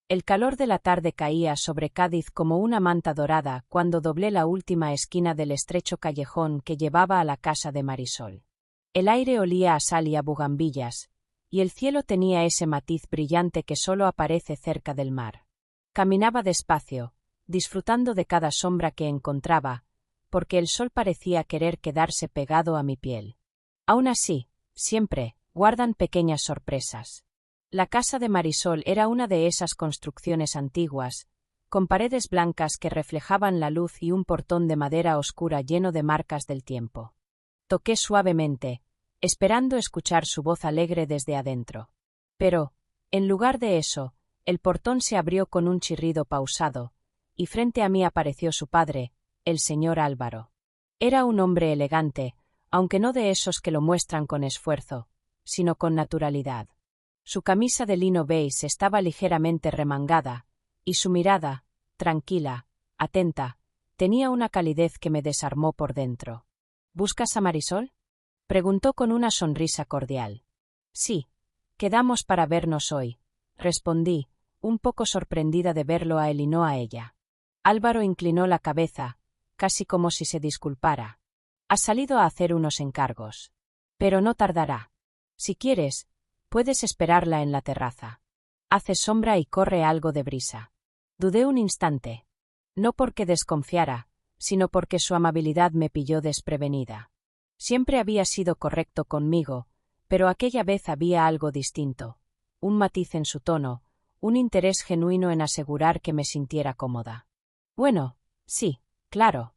El calor de la tarde caía sobre Cádiz como una manta dorada cuando doblé la última esquina del estrecho callejón que llevaba a la casa de Marisol. El aire olía a sal y a bugambillas, y el cielo tenía ese matiz brillante que solo aparece cerca del mar. Caminaba despacio, disfrutando de cada sombra que encontraba, porque el sol parecía querer quedarse pegado a mi piel. Aún así, siempre guardan pequeñas sorpresas. La casa de Marisol era una de esas construcciones antiguas, con paredes blancas que reflejaban la luz y un portón de madera oscura lleno de marcas del tiempo. Toqué suavemente, esperando escuchar su voz alegre desde adentro. Pero, en lugar de eso, el portón se abrió con un chirrido pausado, y frente a mí apareció su padre, el señor Álvaro. Era un hombre elegante, aunque no de esos que lo muestran con esfuerzo, sino con naturalidad. Su camisa de lino beige estaba ligeramente remangada, y su mirada, tranquila, atenta, tenía una calidez que me desarmó por dentro. ¿Buscas a Marisol?, preguntó con una sonrisa cordial. Sí, quedamos para vernos hoy, respondí, un poco sorprendida de verlo a él y no a ella. Álvaro inclinó la cabeza, casi como si se disculpara. Ha salido a hacer unos encargos. Pero no tardará. Si quieres, puedes esperarla en la terraza. Hace sombra y corre algo de brisa. Dudé un instante. No porque desconfiara, sino porque su amabilidad me pilló desprevenida. Siempre había sido correcto conmigo, pero aquella vez había algo distinto, un matiz en su tono, un interés genuino en asegurar que me sintiera cómoda. Bueno, sí, claro.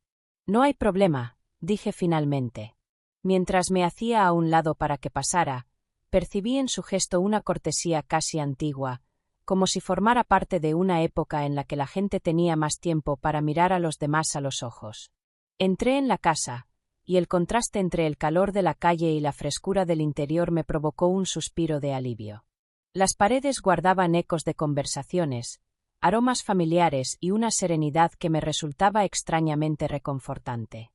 No hay problema, dije finalmente. Mientras me hacía a un lado para que pasara, percibí en su gesto una cortesía casi antigua, como si formara parte de una época en la que la gente tenía más tiempo para mirar a los demás a los ojos. Entré en la casa, y el contraste entre el calor de la calle y la frescura del interior me provocó un suspiro de alivio. Las paredes guardaban ecos de conversaciones, aromas familiares y una serenidad que me resultaba extrañamente reconfortante.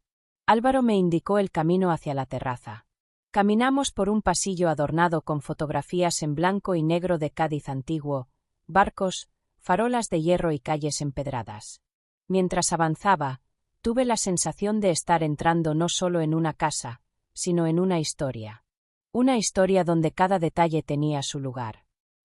Álvaro me indicó el camino hacia la terraza. Caminamos por un pasillo adornado con fotografías en blanco y negro de Cádiz antiguo, barcos, farolas de hierro y calles empedradas. Mientras avanzaba, tuve la sensación de estar entrando no solo en una casa, sino en una historia. Una historia donde cada detalle tenía su lugar.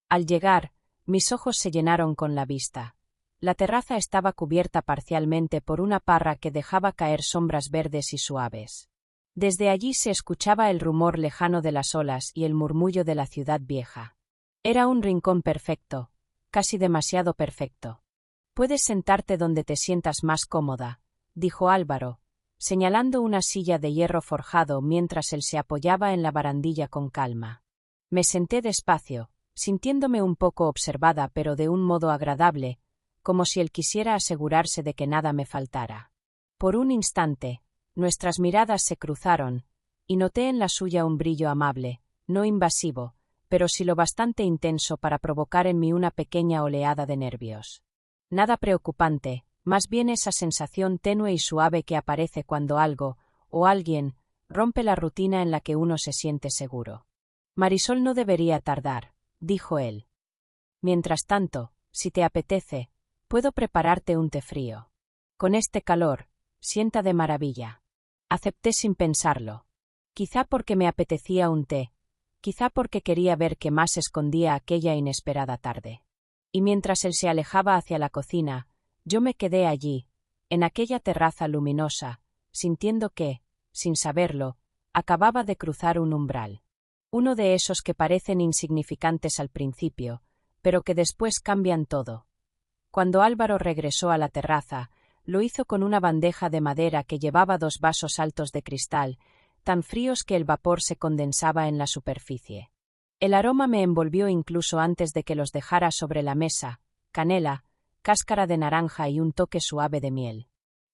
Al llegar, mis ojos se llenaron con la vista. La terraza estaba cubierta parcialmente por una parra que dejaba caer sombras verdes y suaves. Desde allí se escuchaba el rumor lejano de las olas y el murmullo de la ciudad vieja. Era un rincón perfecto, casi demasiado perfecto. Puedes sentarte donde te sientas más cómoda, dijo Álvaro, señalando una silla de hierro forjado mientras él se apoyaba en la barandilla con calma. Me senté despacio, sintiéndome un poco observada pero de un modo agradable, como si él quisiera asegurarse de que nada me faltara. Por un instante, nuestras miradas se cruzaron, y noté en la suya un brillo amable, no invasivo, pero sí lo bastante intenso para provocar en mí una pequeña oleada de nervios. Nada preocupante, más bien esa sensación tenue y suave que aparece cuando algo, o alguien, rompe la rutina en la que uno se siente seguro. Marisol no debería tardar, dijo él. Mientras tanto, si te apetece, puedo prepararte un té frío. Con este calor, sienta de maravilla. Acepté sin pensarlo. Quizá porque me apetecía un té, quizá porque quería ver qué más escondía aquella inesperada tarde. Y mientras él se alejaba hacia la cocina, yo me quedé allí, en aquella terraza luminosa, sintiendo que, sin saberlo, acababa de cruzar un umbral. Uno de esos que parecen insignificantes al principio, pero que después cambian todo. Cuando Álvaro regresó a la terraza, lo hizo con una bandeja de madera que llevaba 2 vasos altos de cristal, tan fríos que el vapor se condensaba en la superficie. El aroma me envolvió incluso antes de que los dejara sobre la mesa: canela, cáscara de naranja y un toque suave de miel.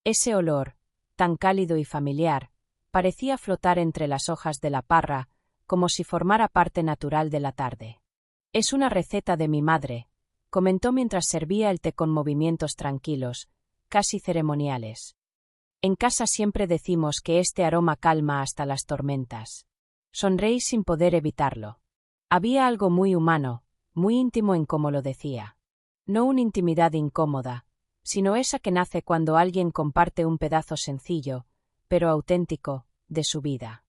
Ese olor, tan cálido y familiar, parecía flotar entre las hojas de la parra, como si formara parte natural de la tarde. Es una receta de mi madre, comentó mientras servía el té con movimientos tranquilos, casi ceremoniales. En casa siempre decimos que este aroma calma hasta las tormentas. Sonreí sin poder evitarlo. Había algo muy humano, muy íntimo en cómo lo decía. No una intimidad incómoda, sino esa que nace cuando alguien comparte un pedazo sencillo, pero auténtico, de su vida.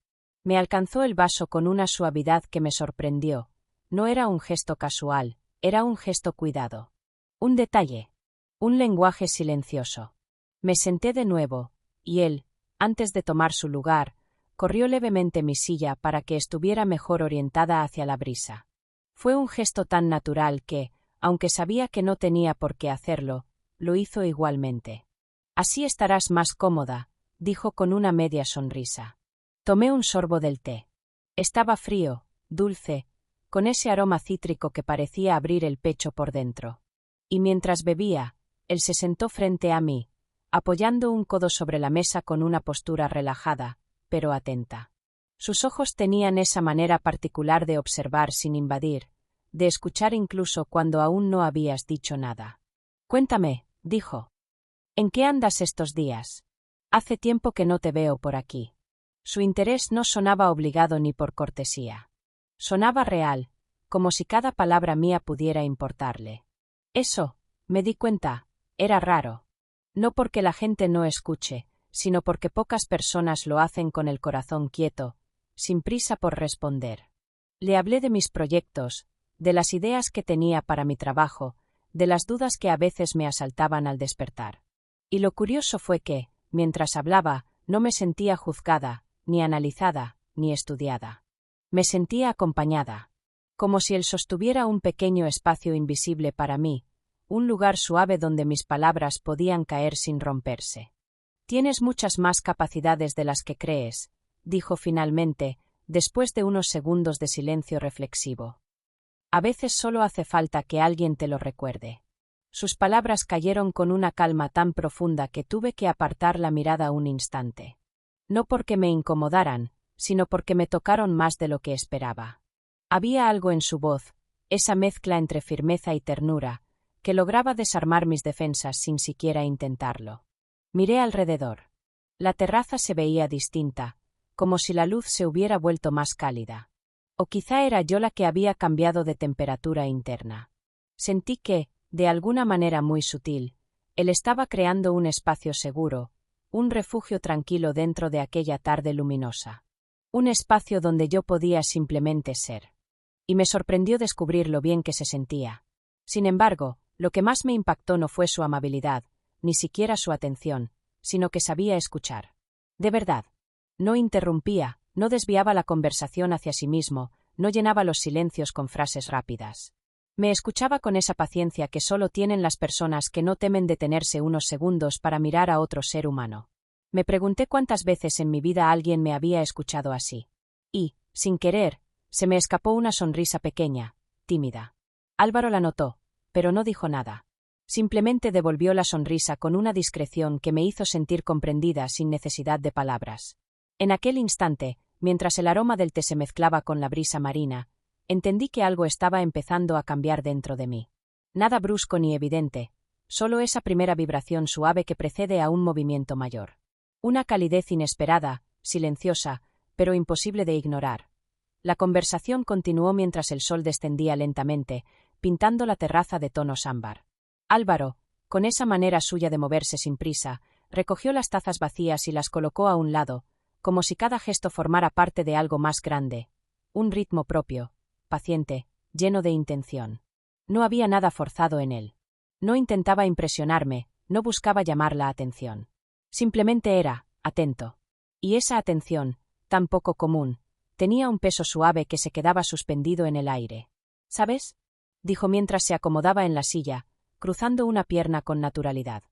Me alcanzó el vaso con una suavidad que me sorprendió. No era un gesto casual, era un gesto cuidado. Un detalle. Un lenguaje silencioso. Me senté de nuevo, y él, antes de tomar su lugar, corrió levemente mi silla para que estuviera mejor orientada hacia la brisa. Fue un gesto tan natural que, aunque sabía que no tenía por qué hacerlo, lo hizo igualmente. Así estarás más cómoda, dijo con una media sonrisa. Tomé un sorbo del té. Estaba frío, dulce, con ese aroma cítrico que parecía abrir el pecho por dentro. Y mientras bebía, él se sentó frente a mí, apoyando un codo sobre la mesa con una postura relajada, pero atenta. Sus ojos tenían esa manera particular de observar sin invadir, de escuchar incluso cuando aún no habías dicho nada. Cuéntame, dijo. ¿En qué andas estos días? Hace tiempo que no te veo por aquí. Su interés no sonaba obligado ni por cortesía. Sonaba real, como si cada palabra mía pudiera importarle. Eso, me di cuenta, era raro. No porque la gente no escuche, sino porque pocas personas lo hacen con el corazón quieto, sin prisa por responder. Le hablé de mis proyectos, de las ideas que tenía para mi trabajo, de las dudas que a veces me asaltaban al despertar. Y lo curioso fue que, mientras hablaba, no me sentía juzgada, ni analizada, ni estudiada. Me sentía acompañada. Como si él sostuviera un pequeño espacio invisible para mí, un lugar suave donde mis palabras podían caer sin romperse. Tienes muchas más capacidades de las que crees, dijo finalmente, después de unos segundos de silencio reflexivo. A veces solo hace falta que alguien te lo recuerde. Sus palabras cayeron con una calma tan profunda que tuve que apartar la mirada un instante. No porque me incomodaran, sino porque me tocaron más de lo que esperaba. Había algo en su voz, esa mezcla entre firmeza y ternura, que lograba desarmar mis defensas sin siquiera intentarlo. Miré alrededor. La terraza se veía distinta, como si la luz se hubiera vuelto más cálida. O quizá era yo la que había cambiado de temperatura interna. Sentí que, de alguna manera muy sutil, él estaba creando un espacio seguro, un refugio tranquilo dentro de aquella tarde luminosa. Un espacio donde yo podía simplemente ser. Y me sorprendió descubrir lo bien que se sentía. Sin embargo, lo que más me impactó no fue su amabilidad, ni siquiera su atención, sino que sabía escuchar. De verdad. No interrumpía, no desviaba la conversación hacia sí mismo, no llenaba los silencios con frases rápidas. Me escuchaba con esa paciencia que solo tienen las personas que no temen detenerse unos segundos para mirar a otro ser humano. Me pregunté cuántas veces en mi vida alguien me había escuchado así. Y, sin querer, se me escapó una sonrisa pequeña, tímida. Álvaro la notó, pero no dijo nada. Simplemente devolvió la sonrisa con una discreción que me hizo sentir comprendida sin necesidad de palabras. En aquel instante, mientras el aroma del té se mezclaba con la brisa marina, entendí que algo estaba empezando a cambiar dentro de mí. Nada brusco ni evidente, solo esa primera vibración suave que precede a un movimiento mayor. Una calidez inesperada, silenciosa, pero imposible de ignorar. La conversación continuó mientras el sol descendía lentamente, pintando la terraza de tonos ámbar. Álvaro, con esa manera suya de moverse sin prisa, recogió las tazas vacías y las colocó a un lado, como si cada gesto formara parte de algo más grande, un ritmo propio, paciente, lleno de intención. No había nada forzado en él. No intentaba impresionarme, no buscaba llamar la atención. Simplemente era, atento. Y esa atención, tan poco común, tenía un peso suave que se quedaba suspendido en el aire. ¿Sabes?, dijo mientras se acomodaba en la silla, cruzando una pierna con naturalidad.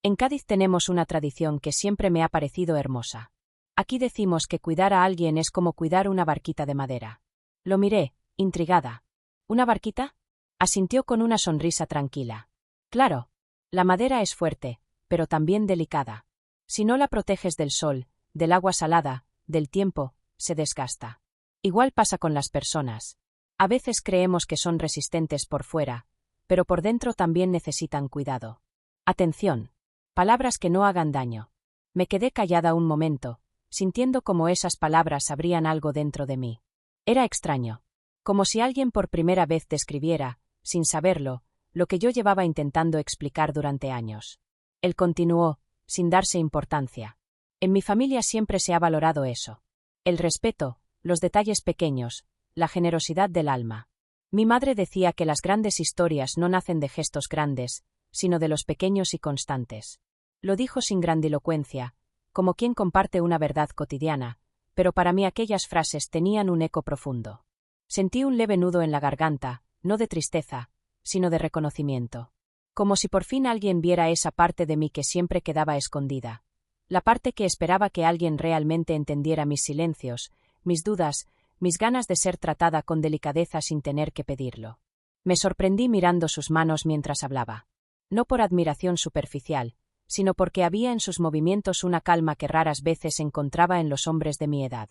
En Cádiz tenemos una tradición que siempre me ha parecido hermosa. Aquí decimos que cuidar a alguien es como cuidar una barquita de madera. Lo miré, intrigada. ¿Una barquita?, asintió con una sonrisa tranquila. Claro, la madera es fuerte, pero también delicada. Si no la proteges del sol, del agua salada, del tiempo, se desgasta. Igual pasa con las personas. A veces creemos que son resistentes por fuera, pero por dentro también necesitan cuidado. Atención. Palabras que no hagan daño. Me quedé callada un momento, sintiendo como esas palabras abrían algo dentro de mí. Era extraño. Como si alguien por primera vez describiera, sin saberlo, lo que yo llevaba intentando explicar durante años. Él continuó, sin darse importancia. En mi familia siempre se ha valorado eso. El respeto, los detalles pequeños, la generosidad del alma. Mi madre decía que las grandes historias no nacen de gestos grandes, sino de los pequeños y constantes. Lo dijo sin grandilocuencia, como quien comparte una verdad cotidiana, pero para mí aquellas frases tenían un eco profundo. Sentí un leve nudo en la garganta, no de tristeza, sino de reconocimiento. Como si por fin alguien viera esa parte de mí que siempre quedaba escondida. La parte que esperaba que alguien realmente entendiera mis silencios, mis dudas, mis ganas de ser tratada con delicadeza sin tener que pedirlo. Me sorprendí mirando sus manos mientras hablaba. No por admiración superficial, sino porque había en sus movimientos una calma que raras veces encontraba en los hombres de mi edad.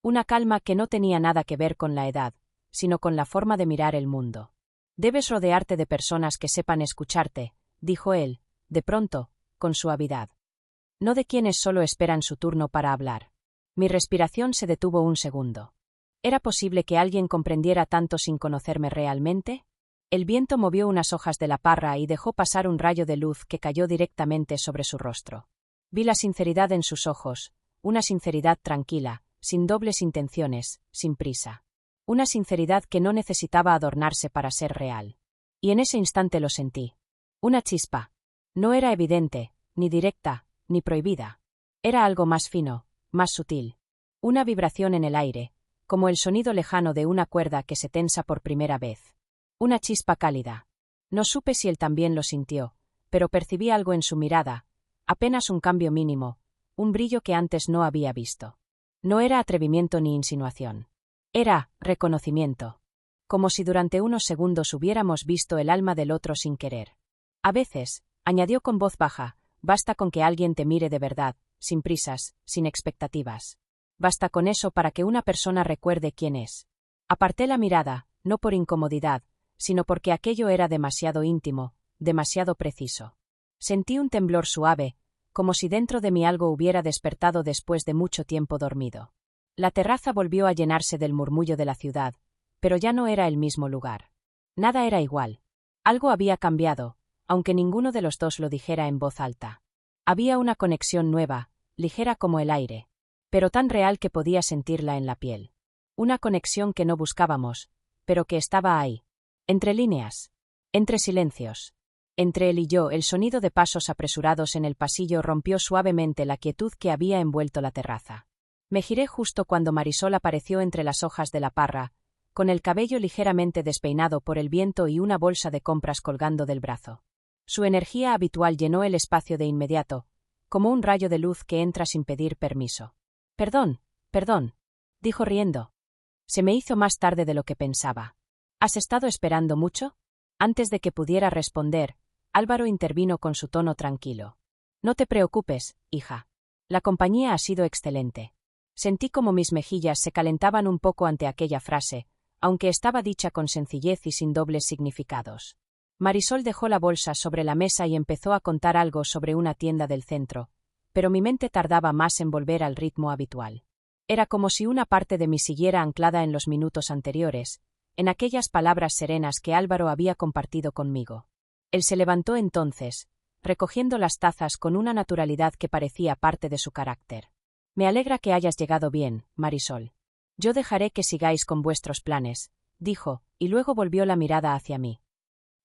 Una calma que no tenía nada que ver con la edad, sino con la forma de mirar el mundo. Debes rodearte de personas que sepan escucharte, dijo él, de pronto, con suavidad. No de quienes solo esperan su turno para hablar. Mi respiración se detuvo un segundo. ¿Era posible que alguien comprendiera tanto sin conocerme realmente? El viento movió unas hojas de la parra y dejó pasar un rayo de luz que cayó directamente sobre su rostro. Vi la sinceridad en sus ojos, una sinceridad tranquila, sin dobles intenciones, sin prisa. Una sinceridad que no necesitaba adornarse para ser real. Y en ese instante lo sentí. Una chispa. No era evidente, ni directa, ni prohibida. Era algo más fino, más sutil. Una vibración en el aire, como el sonido lejano de una cuerda que se tensa por primera vez. Una chispa cálida. No supe si él también lo sintió, pero percibí algo en su mirada, apenas un cambio mínimo, un brillo que antes no había visto. No era atrevimiento ni insinuación. Era reconocimiento. Como si durante unos segundos hubiéramos visto el alma del otro sin querer. A veces, añadió con voz baja, basta con que alguien te mire de verdad, sin prisas, sin expectativas. Basta con eso para que una persona recuerde quién es. Aparté la mirada, no por incomodidad, sino porque aquello era demasiado íntimo, demasiado preciso. Sentí un temblor suave, como si dentro de mí algo hubiera despertado después de mucho tiempo dormido. La terraza volvió a llenarse del murmullo de la ciudad, pero ya no era el mismo lugar. Nada era igual. Algo había cambiado, aunque ninguno de los dos lo dijera en voz alta. Había una conexión nueva, ligera como el aire, pero tan real que podía sentirla en la piel. Una conexión que no buscábamos, pero que estaba ahí. Entre líneas. Entre silencios. Entre él y yo, el sonido de pasos apresurados en el pasillo rompió suavemente la quietud que había envuelto la terraza. Me giré justo cuando Marisol apareció entre las hojas de la parra, con el cabello ligeramente despeinado por el viento y una bolsa de compras colgando del brazo. Su energía habitual llenó el espacio de inmediato, como un rayo de luz que entra sin pedir permiso. Perdón, dijo riendo. Se me hizo más tarde de lo que pensaba. ¿Has estado esperando mucho? Antes de que pudiera responder, Álvaro intervino con su tono tranquilo. No te preocupes, hija. La compañía ha sido excelente. Sentí como mis mejillas se calentaban un poco ante aquella frase, aunque estaba dicha con sencillez y sin dobles significados. Marisol dejó la bolsa sobre la mesa y empezó a contar algo sobre una tienda del centro, pero mi mente tardaba más en volver al ritmo habitual. Era como si una parte de mí siguiera anclada en los minutos anteriores, en aquellas palabras serenas que Álvaro había compartido conmigo. Él se levantó entonces, recogiendo las tazas con una naturalidad que parecía parte de su carácter. Me alegra que hayas llegado bien, Marisol. Yo dejaré que sigáis con vuestros planes, dijo, y luego volvió la mirada hacia mí.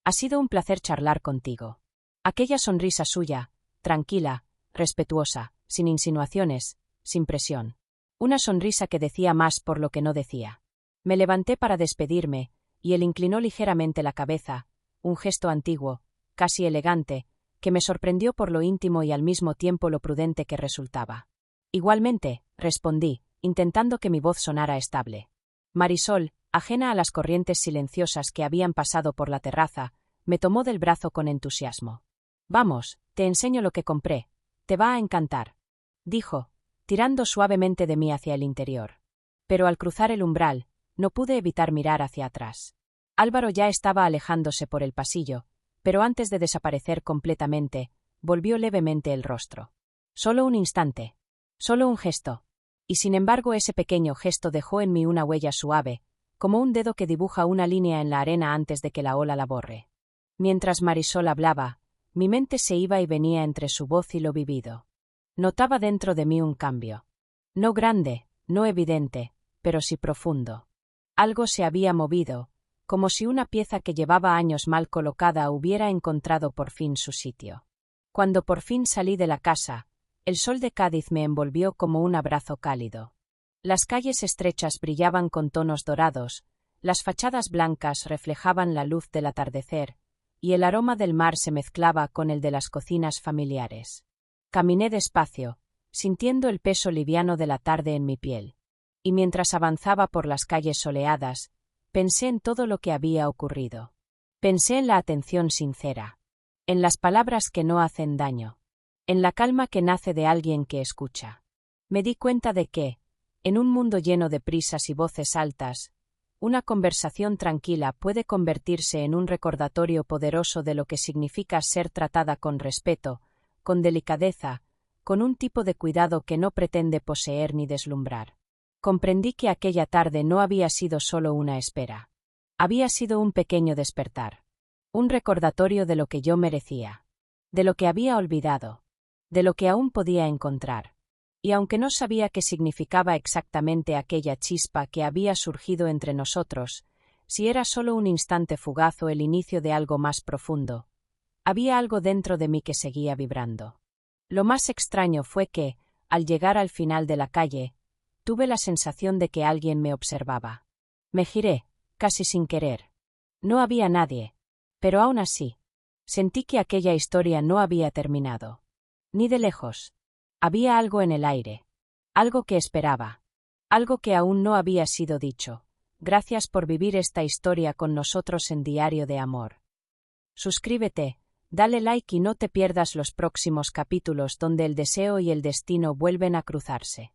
Ha sido un placer charlar contigo. Aquella sonrisa suya, tranquila, respetuosa, sin insinuaciones, sin presión. Una sonrisa que decía más por lo que no decía. Me levanté para despedirme, y él inclinó ligeramente la cabeza, un gesto antiguo, casi elegante, que me sorprendió por lo íntimo y al mismo tiempo lo prudente que resultaba. Igualmente, respondí, intentando que mi voz sonara estable. Marisol, ajena a las corrientes silenciosas que habían pasado por la terraza, me tomó del brazo con entusiasmo. Vamos, te enseño lo que compré. Te va a encantar, dijo, tirando suavemente de mí hacia el interior. Pero al cruzar el umbral, no pude evitar mirar hacia atrás. Álvaro ya estaba alejándose por el pasillo, pero antes de desaparecer completamente, volvió levemente el rostro. Solo un instante. Solo un gesto. Y sin embargo ese pequeño gesto dejó en mí una huella suave, como un dedo que dibuja una línea en la arena antes de que la ola la borre. Mientras Marisol hablaba, mi mente se iba y venía entre su voz y lo vivido. Notaba dentro de mí un cambio. No grande, no evidente, pero sí profundo. Algo se había movido, como si una pieza que llevaba años mal colocada hubiera encontrado por fin su sitio. Cuando por fin salí de la casa, el sol de Cádiz me envolvió como un abrazo cálido. Las calles estrechas brillaban con tonos dorados, las fachadas blancas reflejaban la luz del atardecer, y el aroma del mar se mezclaba con el de las cocinas familiares. Caminé despacio, sintiendo el peso liviano de la tarde en mi piel. Y mientras avanzaba por las calles soleadas, pensé en todo lo que había ocurrido. Pensé en la atención sincera, en las palabras que no hacen daño, en la calma que nace de alguien que escucha. Me di cuenta de que, en un mundo lleno de prisas y voces altas, una conversación tranquila puede convertirse en un recordatorio poderoso de lo que significa ser tratada con respeto, con delicadeza, con un tipo de cuidado que no pretende poseer ni deslumbrar. Comprendí que aquella tarde no había sido solo una espera. Había sido un pequeño despertar. Un recordatorio de lo que yo merecía. De lo que había olvidado. De lo que aún podía encontrar. Y aunque no sabía qué significaba exactamente aquella chispa que había surgido entre nosotros, si era solo un instante fugaz o el inicio de algo más profundo, había algo dentro de mí que seguía vibrando. Lo más extraño fue que, al llegar al final de la calle, tuve la sensación de que alguien me observaba. Me giré, casi sin querer. No había nadie, pero aún así, sentí que aquella historia no había terminado. Ni de lejos. Había algo en el aire. Algo que esperaba. Algo que aún no había sido dicho. Gracias por vivir esta historia con nosotros en Diario de Amor. Suscríbete, dale like y no te pierdas los próximos capítulos donde el deseo y el destino vuelven a cruzarse.